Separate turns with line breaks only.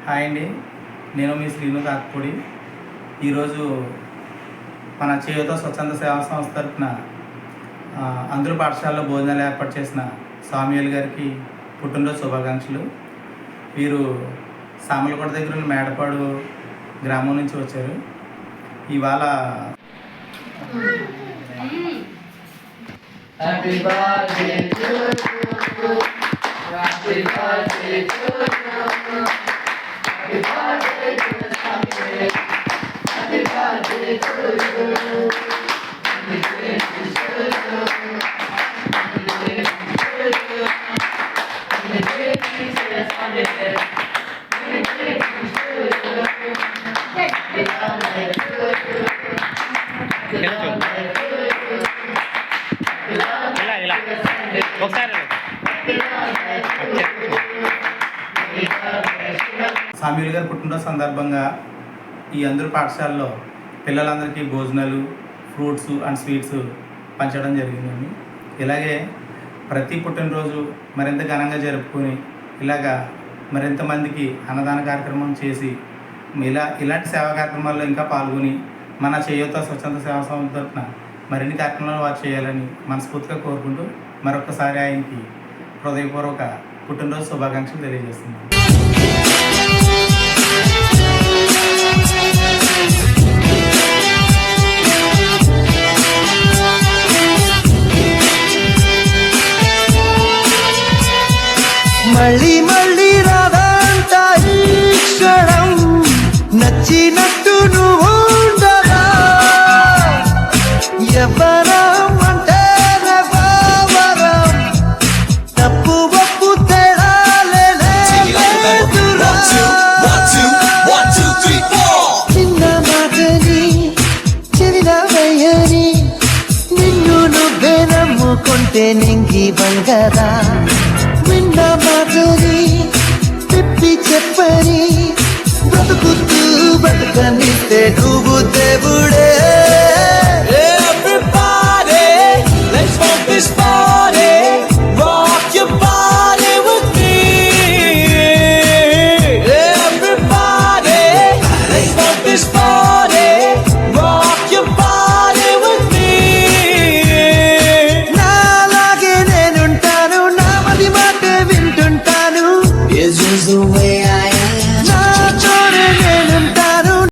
Hi అండి, నేను మీ శ్రీను కాకపూడి. ఈరోజు మన చేయూత స్వచ్ఛంద సేవా సంస్థ తరఫున అందరూ పాఠశాలలో భోజనాలు ఏర్పాటు చేసిన స్వామియల్ గారికి పుట్టినరోజు శుభాకాంక్షలు. వీరు సామలకోట దగ్గర ఉన్న మేడపాడు గ్రామం నుంచి వచ్చారు. ఇవాళ
Happy birthday to you. Happy birthday to you. Happy birthday to Swami. Happy birthday to you. Happy birthday to you. Happy birthday to you. Happy birthday to Swami. Happy birthday to you. Happy birthday to you.
స్వామియల్ గారు పుట్టినరోజు సందర్భంగా ఈ అందరూ పాఠశాలలో పిల్లలందరికీ భోజనాలు, fruits and sweets పంచడం జరిగిందండి. ఇలాగే ప్రతి పుట్టినరోజు మరింత ఘనంగా జరుపుకొని ఇలాగా మరింత మందికి అన్నదాన కార్యక్రమం చేసి ఇలాంటి సేవా కార్యక్రమాల్లో ఇంకా పాల్గొని మన చేయూత స్వచ్ఛంద సేవా సంస్థ తరఫున మరిన్ని కార్యక్రమాలు వారు చేయాలని మనస్ఫూర్తిగా కోరుకుంటూ మరొకసారి ఆయనకి హృదయపూర్వక పుట్టినరోజు శుభాకాంక్షలు తెలియజేస్తున్నాను.
మళ్ళీ మళ్ళీ రాదంట ఈ క్షణం, నచ్చినట్టు నువ్వు ఉండరా, ఎవరం అంటే వరం, తప్పు ఒప్పు తేడాలేదురా. చిన్న మాటని చెవినవయ్యని, నిన్ను నువ్వే నమ్ముకుంటే నింగి బంగరా, విన్న మాటని తిప్పి చెప్పని, బ్రతుకుతూ బతుకనిస్తే నువ్వు దేవుడే.